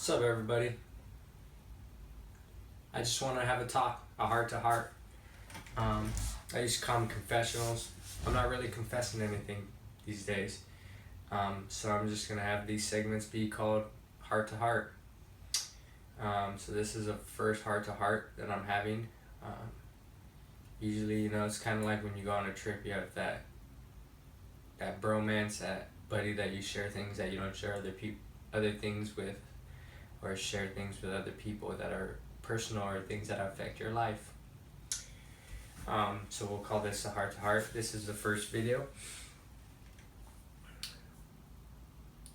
What's up, everybody? I just want to have a talk, a heart to heart. I used to call them confessionals. I'm not really confessing anything these days. So I'm just going to have these segments be called heart to heart. So this is a first heart to heart that I'm having. Usually, it's kind of like when you go on a trip, you have that bromance, that buddy that you share things that you don't share other things with, or share things with other people that are personal or things that affect your life. So we'll call this a heart to heart. This is the first video.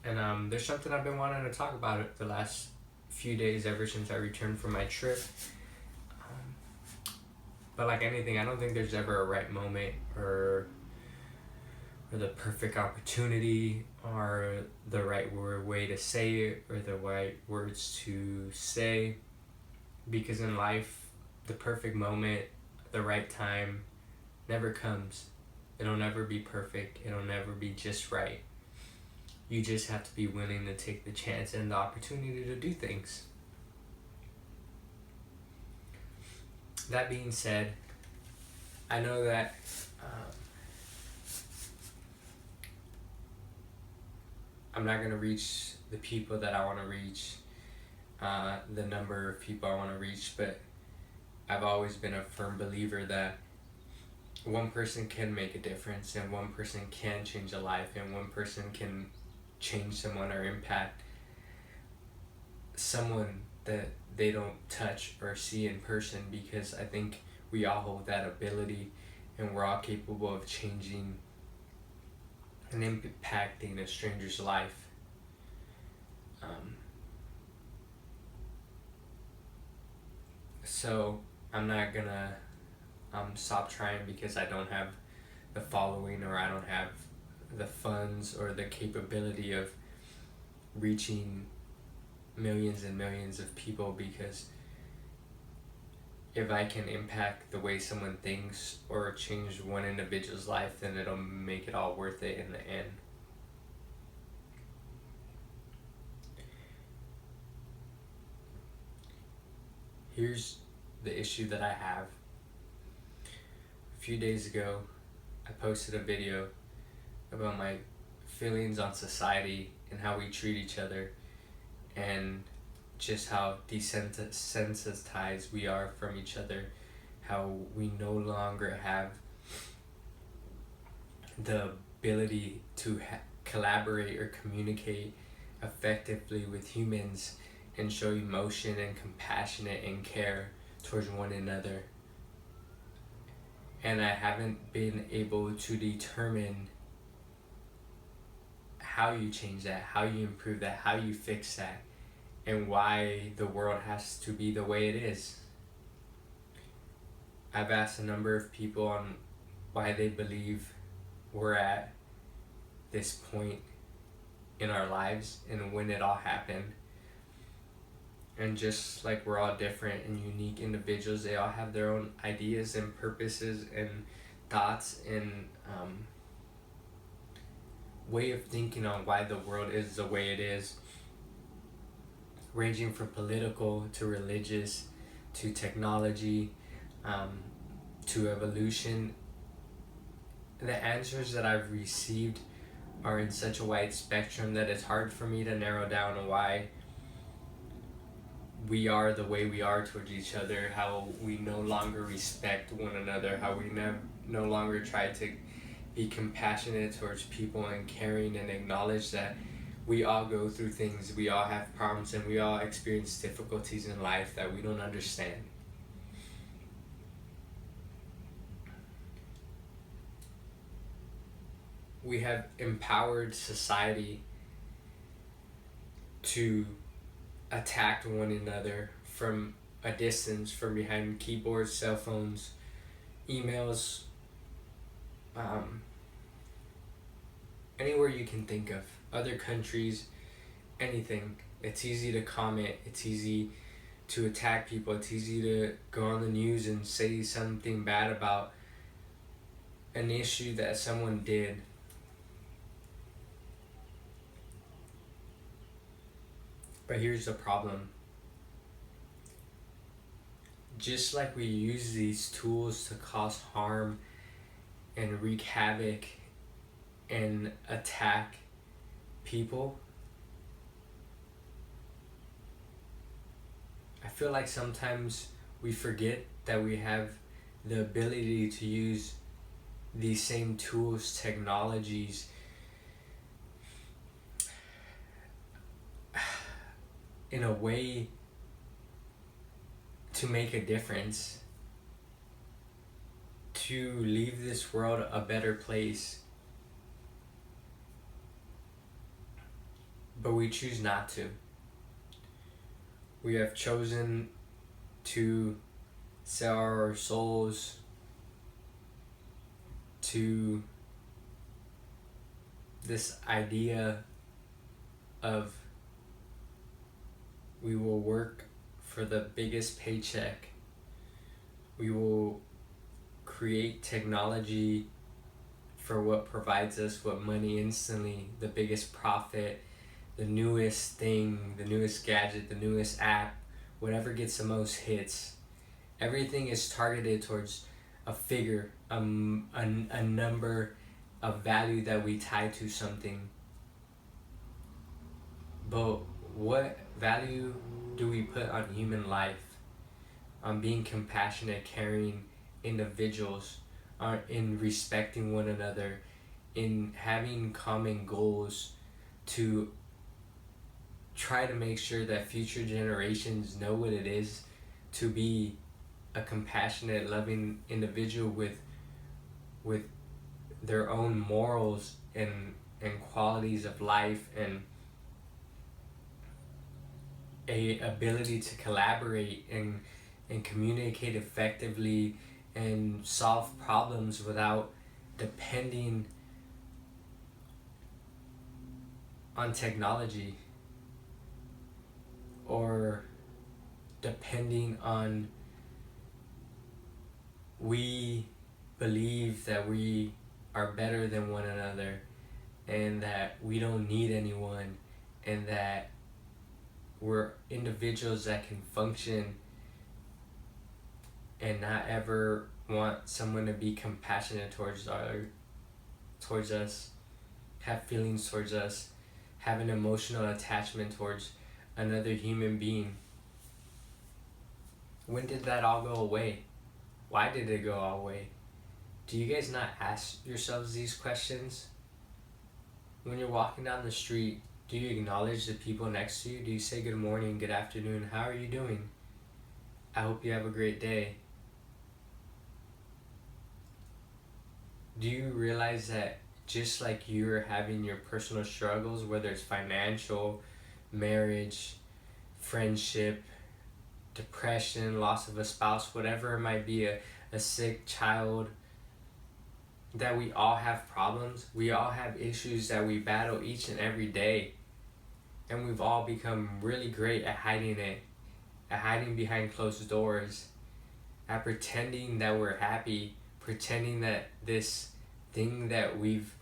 And there's something I've been wanting to talk about it the last few days ever since I returned from my trip. But like anything, I don't think there's ever a right moment or the perfect opportunity or the right way to say it or the right words to say, because in life the perfect moment, the right time never comes. It'll never be perfect. It'll never be just right. You just have to be willing to take the chance and the opportunity to do things. That being said, I know that I'm not going to reach the people that I want to reach, the number of people I want to reach, but I've always been a firm believer that one person can make a difference, and one person can change a life, and one person can change someone or impact someone that they don't touch or see in person, because I think we all hold that ability and we're all capable of changing and impacting a stranger's life. So I'm not gonna stop trying because I don't have the following, or I don't have the funds or the capability of reaching millions and millions of people, because if I can impact the way someone thinks or change one individual's life, then it'll make it all worth it in the end. Here's the issue that I have. A few days ago, I posted a video about my feelings on society and how we treat each other, and just how desensitized we are from each other, how we no longer have the ability to collaborate or communicate effectively with humans and show emotion and compassion and care towards one another. And I haven't been able to determine how you change that, how you improve that, how you fix that, and why the world has to be the way it is. I've asked a number of people on why they believe we're at this point in our lives and when it all happened. And just like we're all different and unique individuals, they all have their own ideas and purposes and thoughts and way of thinking on why the world is the way it is, ranging from political to religious to technology to evolution. The answers that I've received are in such a wide spectrum that it's hard for me to narrow down on why we are the way we are towards each other, how we no longer respect one another, how we no longer try to be compassionate towards people and caring and acknowledge that we all go through things, we all have problems, and we all experience difficulties in life that we don't understand. We have empowered society to attack one another from a distance, from behind keyboards, cell phones, emails, anywhere you can think of, other countries, anything. It's easy to comment, it's easy to attack people, it's easy to go on the news and say something bad about an issue that someone did. But here's the problem. Just like we use these tools to cause harm and wreak havoc and attack people, I feel like sometimes we forget that we have the ability to use these same tools, technologies, in a way to make a difference, to leave this world a better place. But we choose not to. We have chosen to sell our souls to this idea of we will work for the biggest paycheck. We will create technology for what provides us what money instantly, the biggest profit, the newest thing, the newest gadget, the newest app, whatever gets the most hits. Everything is targeted towards a figure, a number, a value that we tie to something. But what value do we put on human life? On being compassionate, caring individuals, in respecting one another, in having common goals to try to make sure that future generations know what it is to be a compassionate, loving individual with their own morals and qualities of life and a ability to collaborate and communicate effectively and solve problems without depending on technology or depending on we believe that we are better than one another and that we don't need anyone and that we're individuals that can function and not ever want someone to be compassionate towards us, have feelings towards us, have an emotional attachment towards another human being. When did that all go away? Why did it go all away? Do you guys not ask yourselves these questions? When you're walking down the street, do you acknowledge the people next to you? Do you say good morning, good afternoon, how are you doing? I hope you have a great day. Do you realize that just like you're having your personal struggles, whether it's financial, marriage, friendship, depression, loss of a spouse, whatever it might be, a sick child, that we all have problems, we all have issues that we battle each and every day, and we've all become really great at hiding it, at hiding behind closed doors, at pretending that we're happy, pretending that this thing that we've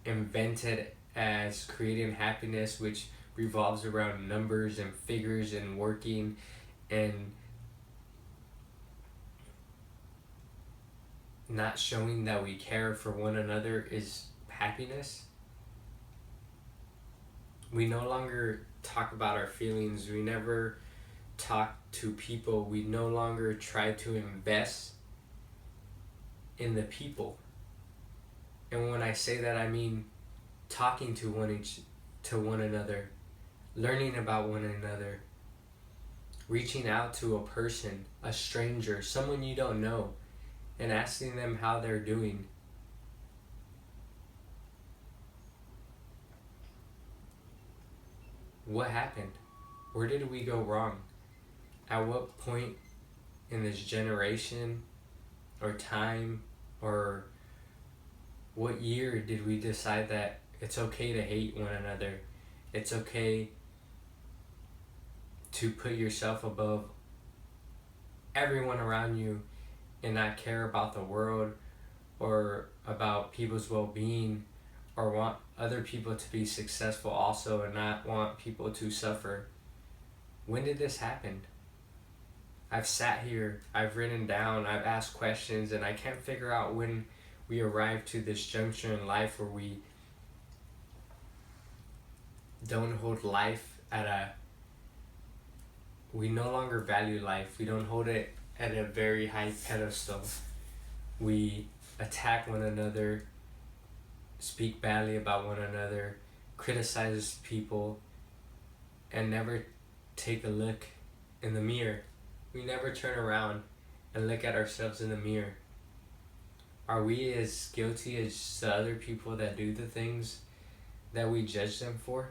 invented as creating happiness, which revolves around numbers and figures and working and not showing that we care for one another, is happiness. We no longer talk about our feelings. We never talk to people. We no longer try to invest in the people. And when I say that, I mean talking to one another, learning about one another, reaching out to a person, a stranger, someone you don't know, and asking them how they're doing. What happened? Where did we go wrong? At what point in this generation or time, or what year did we decide that it's okay to hate one another? It's okay to put yourself above everyone around you and not care about the world or about people's well-being or want other people to be successful also and not want people to suffer. When did this happen? I've sat here, I've written down, I've asked questions, and I can't figure out when we arrive to this juncture in life where we don't hold life we no longer value life. We don't hold it at a very high pedestal. We attack one another, speak badly about one another, criticize people, and never take a look in the mirror. We never turn around and look at ourselves in the mirror. Are we as guilty as the other people that do the things that we judge them for?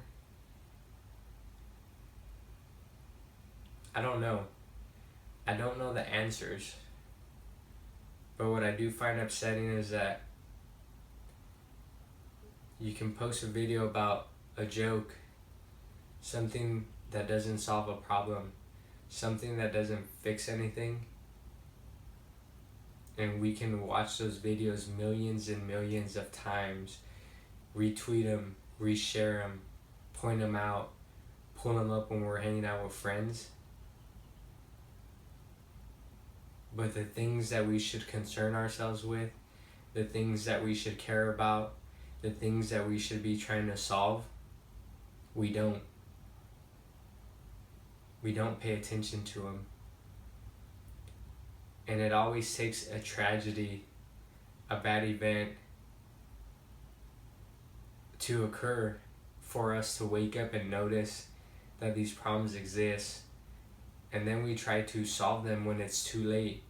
I don't know. I don't know the answers. But what I do find upsetting is that you can post a video about a joke, something that doesn't solve a problem, something that doesn't fix anything, and we can watch those videos millions and millions of times, retweet them, reshare them, point them out, pull them up when we're hanging out with friends. But the things that we should concern ourselves with, the things that we should care about, the things that we should be trying to solve, we don't. We don't pay attention to them. And it always takes a tragedy, a bad event to occur for us to wake up and notice that these problems exist. And then we try to solve them when it's too late.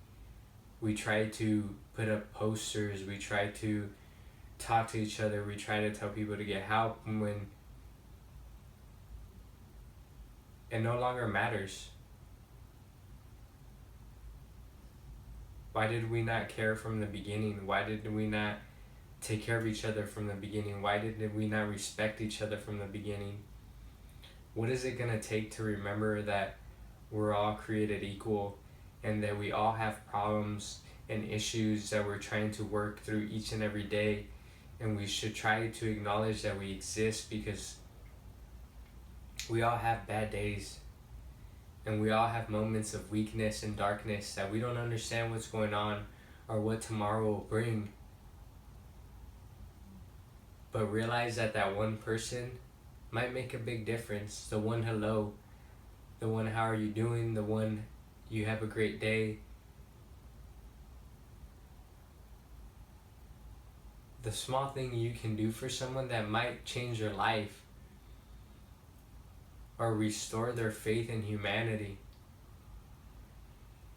We try to put up posters, we try to talk to each other, we try to tell people to get help when it no longer matters. Why did we not care from the beginning? Why did we not take care of each other from the beginning? Why did we not respect each other from the beginning? What is it gonna take to remember that we're all created equal and that we all have problems and issues that we're trying to work through each and every day, and we should try to acknowledge that we exist because we all have bad days and we all have moments of weakness and darkness that we don't understand what's going on or what tomorrow will bring. But realize that that one person might make a big difference. The one hello, the one how are you doing, the one you have a great day. The small thing you can do for someone that might change your life or restore their faith in humanity.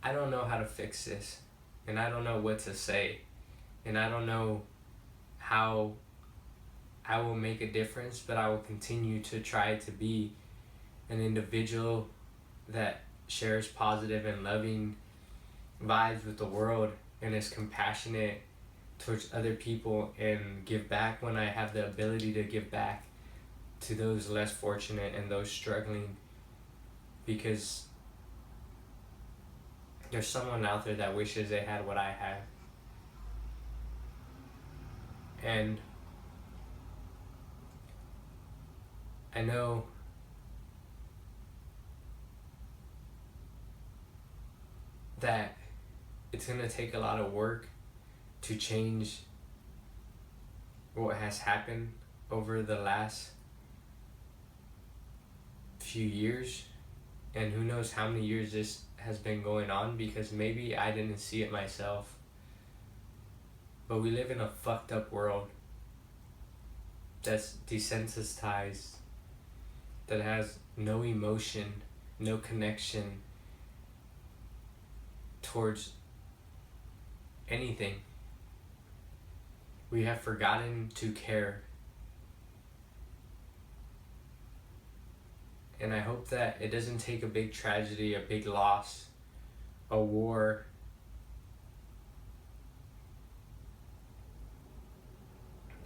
I don't know how to fix this, and I don't know what to say, and I don't know how I will make a difference, but I will continue to try to be an individual that shares positive and loving vibes with the world and is compassionate towards other people and give back when I have the ability to give back to those less fortunate and those struggling, because there's someone out there that wishes they had what I had. And I know that it's going to take a lot of work to change what has happened over the last few years, and who knows how many years this has been going on, because maybe I didn't see it myself. But we live in a fucked up world that's desensitized, that has no emotion, no connection towards anything. We have forgotten to care. And I hope that it doesn't take a big tragedy, a big loss, a war,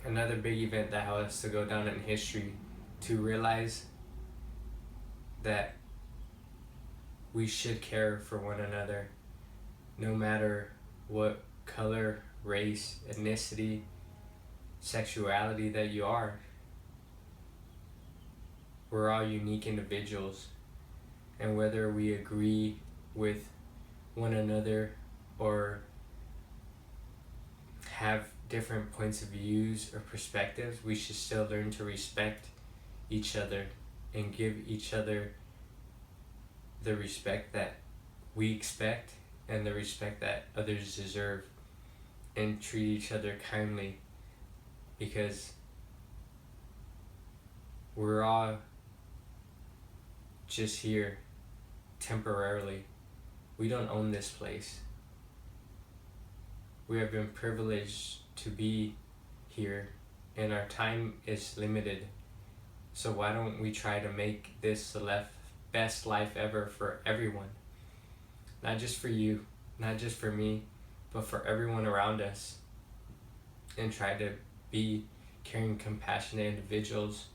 another big event that has to go down in history to realize that we should care for one another, no matter what color, race, ethnicity, sexuality that you are. We're all unique individuals, and whether we agree with one another or have different points of views or perspectives, we should still learn to respect each other and give each other the respect that we expect and the respect that others deserve, and treat each other kindly, because we're all just here temporarily. We don't own this place. We have been privileged to be here, and our time is limited. So why don't we try to make this the best life ever for everyone? Not just for you, not just for me, but for everyone around us. And try to be caring, compassionate individuals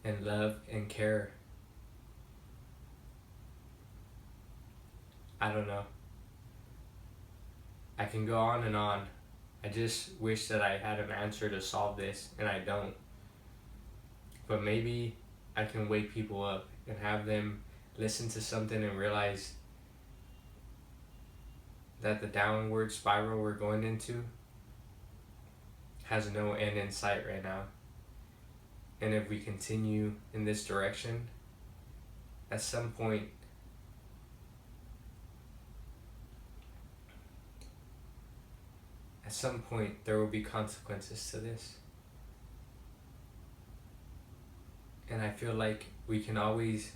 and love and care. I don't know. I can go on and on. I just wish that I had an answer to solve this, and I don't. But maybe I can wake people up and have them listen to something and realize that the downward spiral we're going into has no end in sight right now. And if we continue in this direction, at some point there will be consequences to this. And I feel like we can always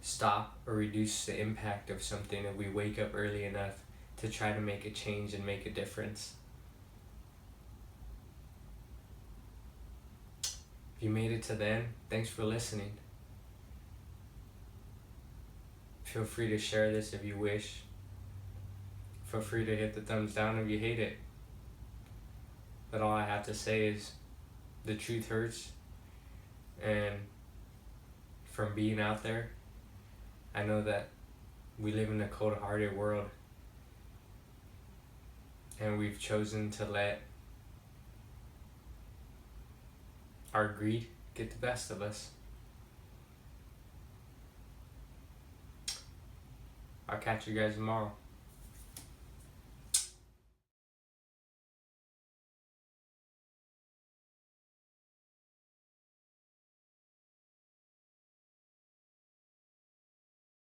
stop or reduce the impact of something if we wake up early enough to try to make a change and make a difference. If you made it to the end, thanks for listening. Feel free to share this if you wish. Feel free to hit the thumbs down if you hate it. But all I have to say is the truth hurts, and from being out there, I know that we live in a cold-hearted world, and we've chosen to let our greed get the best of us. I'll catch you guys tomorrow.